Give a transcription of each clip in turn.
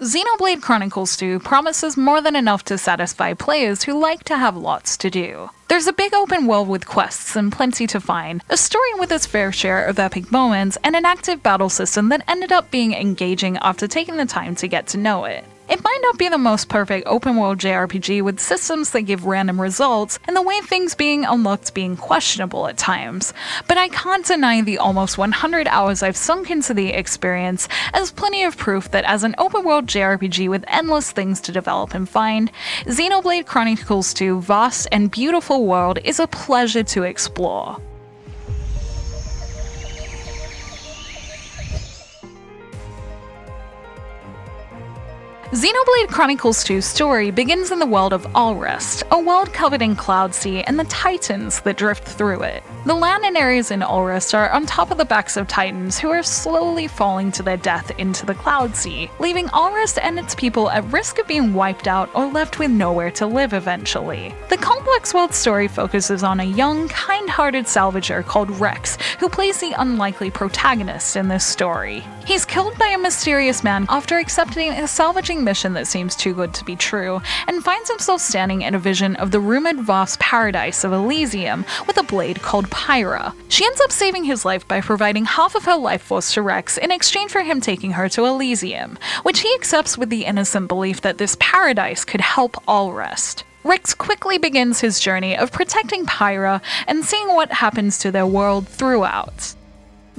Xenoblade Chronicles 2 promises more than enough to satisfy players who like to have lots to do. There's a big open world with quests and plenty to find, a story with its fair share of epic moments, and an active battle system that ended up being engaging after taking the time to get to know it. It might not be the most perfect open-world JRPG with systems that give random results, and the way things being unlocked being questionable at times, but I can't deny the almost 100 hours I've sunk into the experience as plenty of proof that as an open-world JRPG with endless things to develop and find, Xenoblade Chronicles 2's vast and beautiful world is a pleasure to explore. Xenoblade Chronicles 2's story begins in the world of Allrest, a world covered in Cloud Sea and the Titans that drift through it. The land and areas in Allrest are on top of the backs of Titans who are slowly falling to their death into the Cloud Sea, leaving Allrest and its people at risk of being wiped out or left with nowhere to live eventually. The complex world story focuses on a young, kind-hearted salvager called Rex, who plays the unlikely protagonist in this story. He's killed by a mysterious man after accepting a salvaging mission that seems too good to be true, and finds himself standing in a vision of the rumored vast paradise of Elysium with a blade called Pyra. She ends up saving his life by providing half of her life force to Rex in exchange for him taking her to Elysium, which he accepts with the innocent belief that this paradise could help Allrest. Rex quickly begins his journey of protecting Pyra and seeing what happens to their world throughout.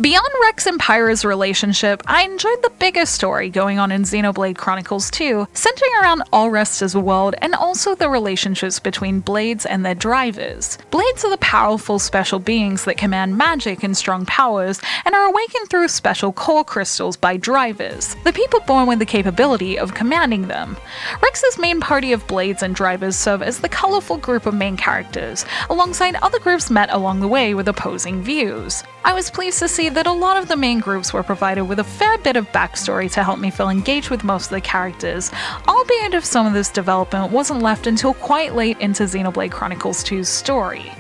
Beyond Rex and Pyra's relationship, I enjoyed the bigger story going on in Xenoblade Chronicles 2, centering around Allrest as a world and also the relationships between Blades and their drivers. Blades are the powerful special beings that command magic and strong powers and are awakened through special core crystals by drivers, the people born with the capability of commanding them. Rex's main party of Blades and drivers serve as the colorful group of main characters, alongside other groups met along the way with opposing views. I was pleased to see that a lot of the main groups were provided with a fair bit of backstory to help me feel engaged with most of the characters, albeit if some of this development wasn't left until quite late into Xenoblade Chronicles 2's story.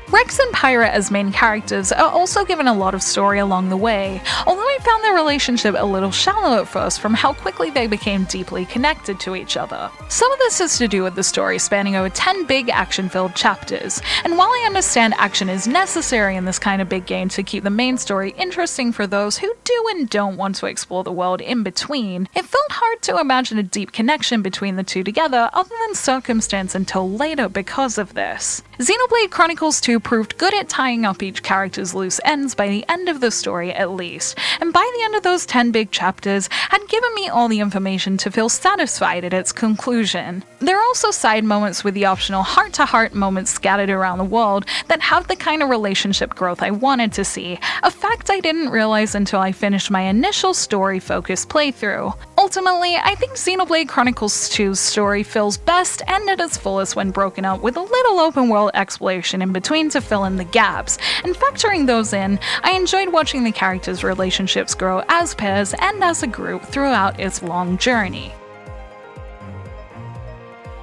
Rex and Pyra as main characters are also given a lot of story along the way, although I found their relationship a little shallow at first from how quickly they became deeply connected to each other. Some of this has to do with the story spanning over 10 big action-filled chapters, and while I understand action is necessary in this kind of big game to keep the main story interesting for those who do and don't want to explore the world in between, it felt hard to imagine a deep connection between the two together other than circumstance until later because of this. Xenoblade Chronicles 2 proved good at tying up each character's loose ends by the end of the story at least, and by the end of those 10 big chapters had given me all the information to feel satisfied at its conclusion. There are also side moments with the optional heart-to-heart moments scattered around the world that have the kind of relationship growth I wanted to see, a fact I didn't realize until I finished my initial story-focused playthrough. Ultimately, I think Xenoblade Chronicles 2's story feels best and at its fullest when broken up with a little open-world exploration in between to fill in the gaps, and factoring those in, I enjoyed watching the characters' relationships grow as pairs and as a group throughout its long journey.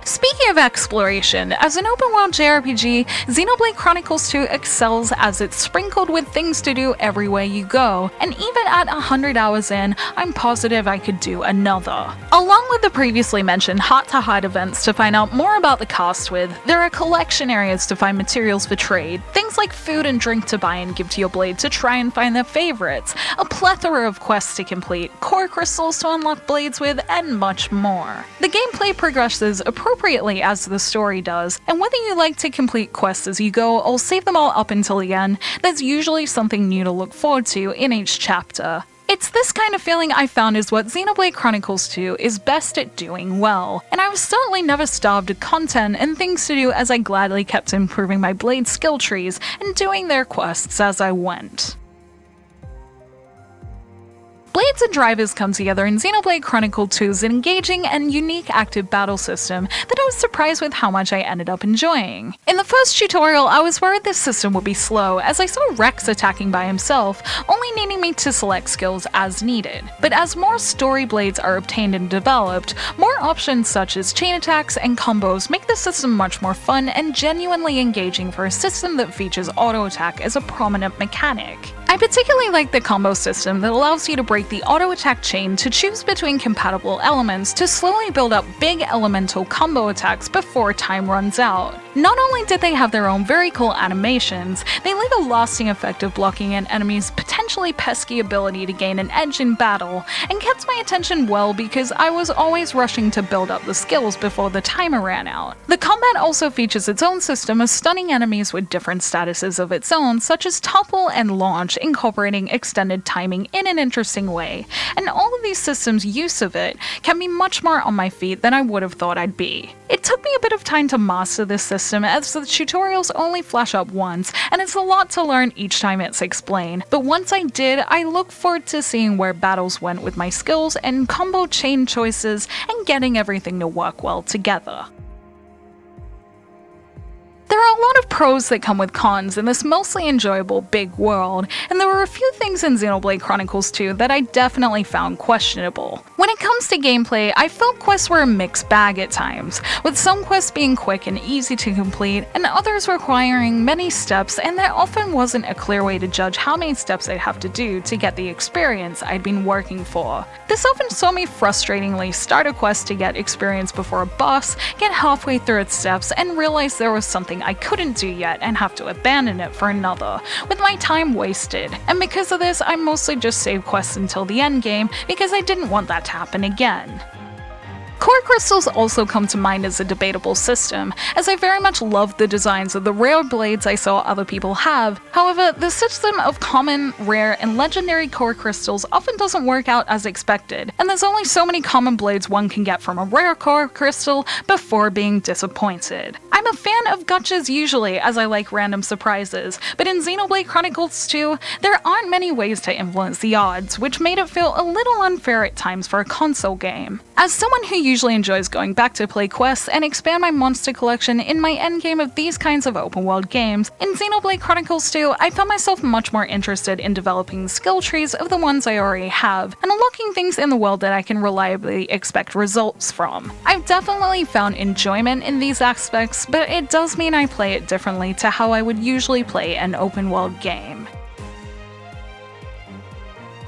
Speaking of exploration, as an open-world JRPG, Xenoblade Chronicles 2 excels as it's sprinkled with things to do everywhere you go, and even at 100 hours in, I'm positive I could do another. Along with the previously mentioned heart-to-heart events to find out more about the cast with, there are collection areas to find materials for trade, things like food and drink to buy and give to your blade to try and find their favorites, a plethora of quests to complete, core crystals to unlock blades with, and much more. The gameplay progresses appropriately as the story does, and whether you like to complete quests as you go or save them all up until the end, there's usually something new to look forward to in each chapter. It's this kind of feeling I found is what Xenoblade Chronicles 2 is best at doing well, and I was certainly never starved of content and things to do as I gladly kept improving my blade skill trees and doing their quests as I went. Blades and drivers come together in Xenoblade Chronicles 2's engaging and unique active battle system that I was surprised with how much I ended up enjoying. In the first tutorial, I was worried this system would be slow, as I saw Rex attacking by himself, only needing me to select skills as needed. But as more story blades are obtained and developed, more options such as chain attacks and combos make the system much more fun and genuinely engaging for a system that features auto attack as a prominent mechanic. I particularly like the combo system that allows you to break the auto-attack chain to choose between compatible elements to slowly build up big elemental combo attacks before time runs out. Not only did they have their own very cool animations, they leave a lasting effect of blocking an enemy's potentially pesky ability to gain an edge in battle, and kept my attention well because I was always rushing to build up the skills before the timer ran out. The combat also features its own system of stunning enemies with different statuses of its own, such as topple and launch, incorporating extended timing in an interesting way, and all of these systems' use of it kept me much more on my feet than I would have thought I'd be. It took me a bit of time to master this system as the tutorials only flash up once, and it's a lot to learn each time it's explained, but once I did, I look forward to seeing where battles went with my skills and combo chain choices and getting everything to work well together. There are a lot of pros that come with cons in this mostly enjoyable big world, and there were a few things in Xenoblade Chronicles 2 that I definitely found questionable. When it comes to gameplay, I felt quests were a mixed bag at times, with some quests being quick and easy to complete, and others requiring many steps, and there often wasn't a clear way to judge how many steps I'd have to do to get the experience I'd been working for. This often saw me frustratingly start a quest to get experience before a boss, get halfway through its steps, and realize there was something I couldn't do yet and have to abandon it for another, with my time wasted. And because of this, I mostly just saved quests until the endgame because I didn't want that to happen again. Core crystals also come to mind as a debatable system, as I very much loved the designs of the rare blades I saw other people have. However, the system of common, rare, and legendary core crystals often doesn't work out as expected, and there's only so many common blades one can get from a rare core crystal before being disappointed. I'm a fan of gotchas usually, as I like random surprises, but in Xenoblade Chronicles 2, there aren't many ways to influence the odds, which made it feel a little unfair at times for a console game. As someone who usually enjoys going back to play quests and expand my monster collection in my endgame of these kinds of open world games, in Xenoblade Chronicles 2, I found myself much more interested in developing skill trees of the ones I already have, and unlocking things in the world that I can reliably expect results from. I've definitely found enjoyment in these aspects, but it does mean I play it differently to how I would usually play an open world game.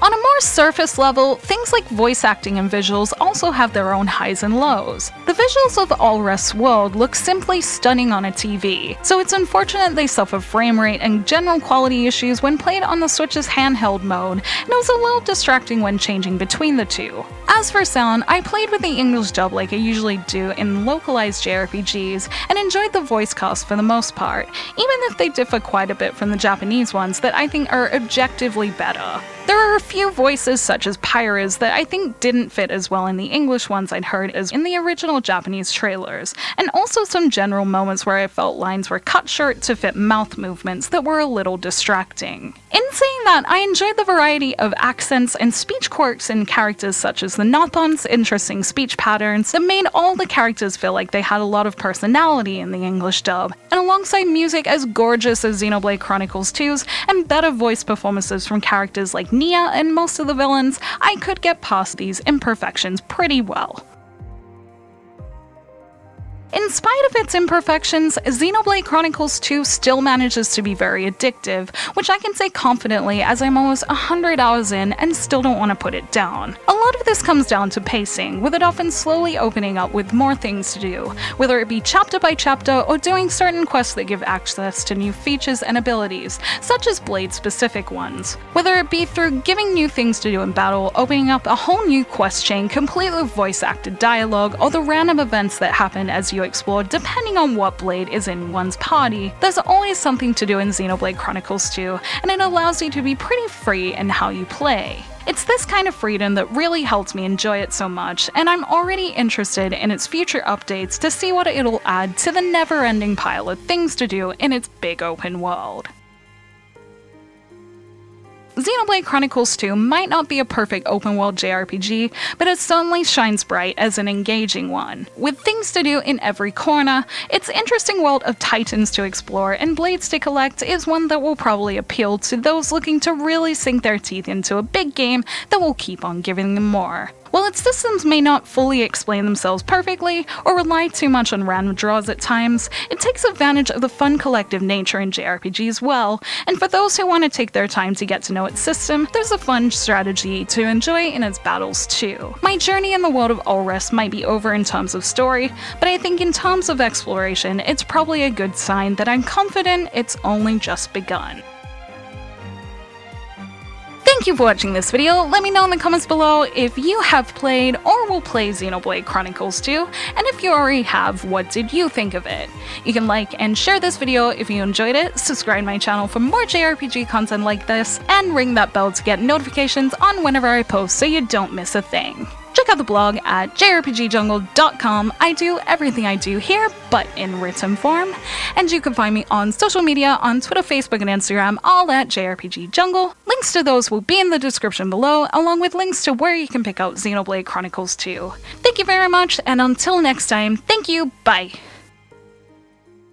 On a more surface level, things like voice acting and visuals also have their own highs and lows. The visuals of All Rest's world look simply stunning on a TV, so it's unfortunate they suffer frame rate and general quality issues when played on the Switch's handheld mode, and it was a little distracting when changing between the two. As for sound, I played with the English dub like I usually do in localized JRPGs, and enjoyed the voice cast for the most part, even if they differ quite a bit from the Japanese ones that I think are objectively better. There are a few voices such as Pyra's that I think didn't fit as well in the English ones I'd heard as in the original Japanese trailers, and also some general moments where I felt lines were cut short to fit mouth movements that were a little distracting. In saying that, I enjoyed the variety of accents and speech quirks in characters such as the Nathon's interesting speech patterns that made all the characters feel like they had a lot of personality in the English dub, and alongside music as gorgeous as Xenoblade Chronicles 2's and better voice performances from characters like Nia and most of the villains, I could get past these imperfections pretty well. In spite of its imperfections, Xenoblade Chronicles 2 still manages to be very addictive, which I can say confidently as I'm almost 100 hours in and still don't want to put it down. A lot of this comes down to pacing, with it often slowly opening up with more things to do, whether it be chapter by chapter or doing certain quests that give access to new features and abilities, such as blade-specific ones. Whether it be through giving new things to do in battle, opening up a whole new quest chain complete with voice-acted dialogue, or the random events that happen as you explore depending on what blade is in one's party, there's always something to do in Xenoblade Chronicles 2, and it allows you to be pretty free in how you play. It's this kind of freedom that really helps me enjoy it so much, and I'm already interested in its future updates to see what it'll add to the never-ending pile of things to do in its big open world. Xenoblade Chronicles 2 might not be a perfect open-world JRPG, but it certainly shines bright as an engaging one. With things to do in every corner, its interesting world of titans to explore and blades to collect is one that will probably appeal to those looking to really sink their teeth into a big game that will keep on giving them more. While its systems may not fully explain themselves perfectly, or rely too much on random draws at times, it takes advantage of the fun collective nature in JRPGs well, and for those who want to take their time to get to know its system, there's a fun strategy to enjoy in its battles too. My journey in the world of Ulrist might be over in terms of story, but I think in terms of exploration, it's probably a good sign that I'm confident it's only just begun. Thank you for watching this video. Let me know in the comments below if you have played or will play Xenoblade Chronicles 2, and if you already have, what did you think of it? You can like and share this video if you enjoyed it, subscribe to my channel for more JRPG content like this, and ring that bell to get notifications on whenever I post so you don't miss a thing. Check out the blog at jrpgjungle.com. I do everything I do here, but in written form. And you can find me on social media on Twitter, Facebook, and Instagram, all at jrpgjungle. Links to those will be in the description below, along with links to where you can pick out Xenoblade Chronicles 2. Thank you very much, and until next time, thank you, bye!